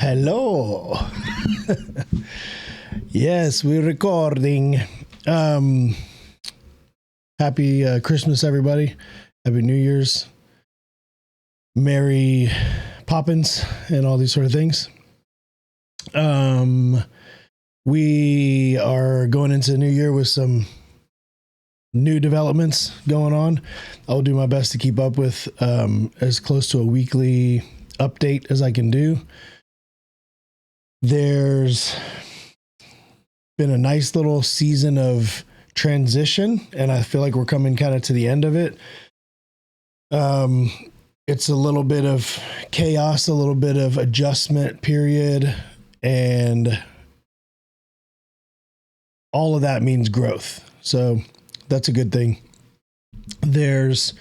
Hello. Yes, we're recording. Happy Christmas, everybody. Happy New Year's. Merry Poppins and all these sort of things. We are going into the new year with some new developments going on. I'll do my best to keep up with as close to a weekly update as I can do. There's been a nice little season of transition, and I feel like we're coming kind of to the end of it. It's a little bit of chaos, a little bit of adjustment period, and all of that means growth. So that's a good thing. It's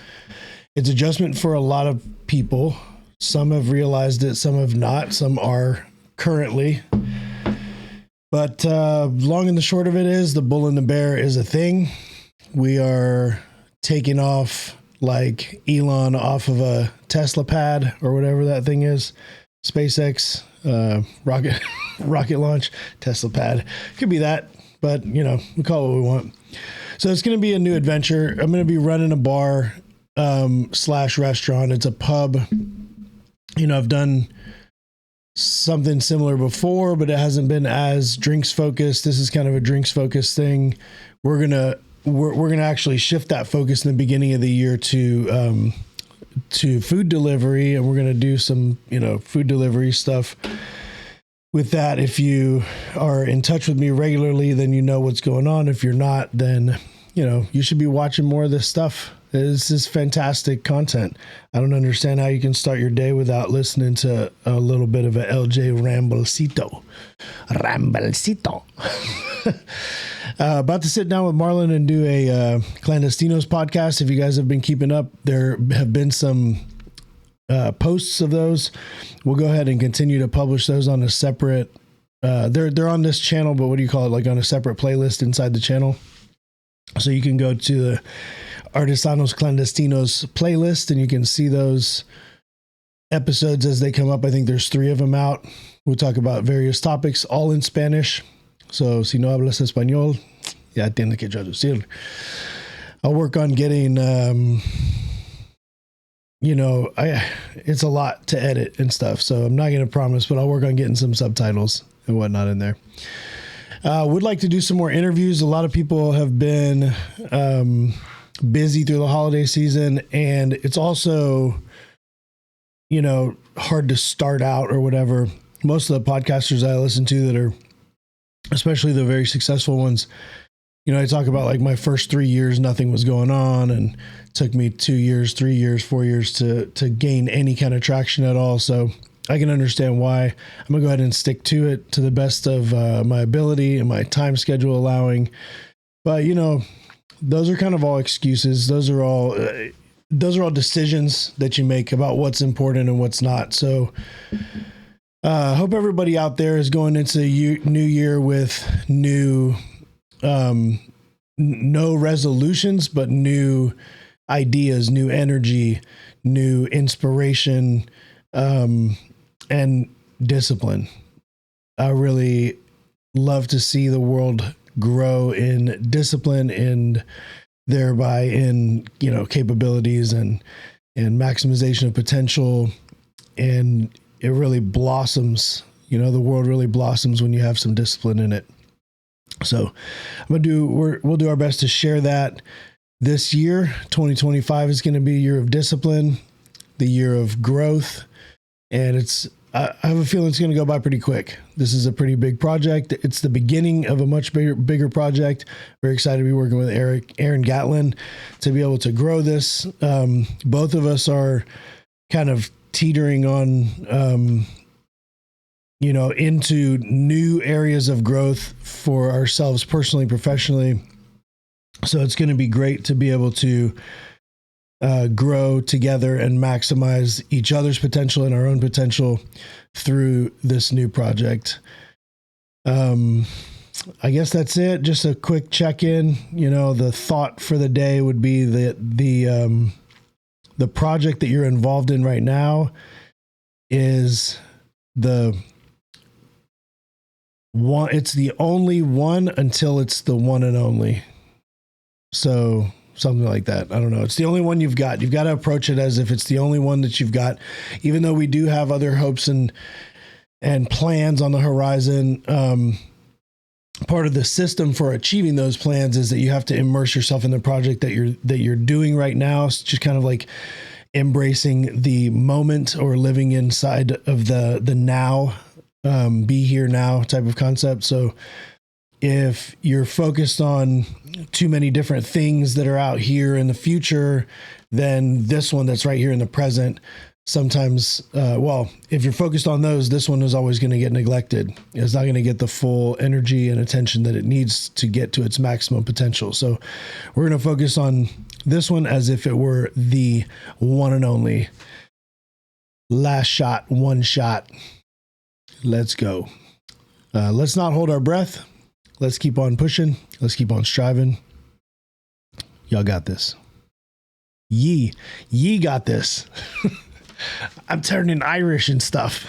adjustment for a lot of people. Some have realized it, some have not, some are currently. But long and the short of it is the bull and the bear is a thing. We are taking off like Elon off of a Tesla pad or whatever that thing is. SpaceX, rocket launch, Tesla pad. Could be that, but we call it what we want. So it's going to be a new adventure. I'm going to be running a bar / restaurant. It's a pub. I've done something similar before, but it hasn't been as drinks focused. This is kind of a drinks focused thing. We're gonna actually shift that focus in the beginning of the year to food delivery, and we're gonna do some food delivery stuff with that. If you are in touch with me regularly, then you know what's going on. If you're not, then you should be watching more of this stuff. This is fantastic content. I don't understand how you can start your day without listening to a little bit of a LJ Ramblecito. About to sit down with Marlon and do a Clandestinos podcast. If you guys have been keeping up, there have been some posts of those. We'll go ahead and continue to publish those on a separate, they're on this channel, but what do you call it? Like on a separate playlist inside the channel. So you can go to the Artesanos Clandestinos playlist and you can see those episodes as they come up. I think there's 3 of them out. We'll talk about various topics, all in Spanish. So si no hablas español, ya tienes que traducir. I'll work on getting, it's a lot to edit and stuff. So I'm not going to promise, but I'll work on getting some subtitles and whatnot in there. Would like to do some more interviews. A lot of people have been busy through the holiday season, and it's also, hard to start out or whatever. Most of the podcasters I listen to that are, especially the very successful ones, I talk about like my first 3 years, nothing was going on, and it took me 2 years, 3 years, 4 years to gain any kind of traction at all. So I can understand why. I'm gonna go ahead and stick to it to the best of my ability and my time schedule allowing. But those are kind of all excuses. Those are all decisions that you make about what's important and what's not. So hope everybody out there is going into the new year with new, no resolutions, but new ideas, new energy, new inspiration, and discipline. I really love to see the world grow in discipline and thereby in, capabilities and maximization of potential. And it really blossoms, the world really blossoms when you have some discipline in it. So we'll do our best to share that this year. 2025 is going to be a year of discipline, the year of growth. And I have a feeling it's going to go by pretty quick. This is a pretty big project. It's the beginning of a much bigger project. Very excited to be working with Aaron Gatlin to be able to grow this. Both of us are kind of teetering on, into new areas of growth for ourselves personally, professionally. So it's going to be great to be able to grow together and maximize each other's potential and our own potential through this new project. I guess that's it. Just a quick check-in. The thought for the day would be that the project that you're involved in right now is the it's the only one until it's the one and only. So something like that. I don't know. It's the only one you've got. You've got to approach it as if it's the only one that you've got, even though we do have other hopes and plans on the horizon. Part of the system for achieving those plans is that you have to immerse yourself in the project that you're doing right now. It's just kind of like embracing the moment or living inside of the now, be here now type of concept. So if you're focused on too many different things that are out here in the future, then this one that's right here in the present, sometimes, if you're focused on those, this one is always going to get neglected. It's not going to get the full energy and attention that it needs to get to its maximum potential. So we're going to focus on this one as if it were the one and only. Last shot, one shot. Let's go. Let's not hold our breath. Let's keep on pushing. Let's keep on striving. Y'all got this. Ye got this. I'm turning Irish and stuff.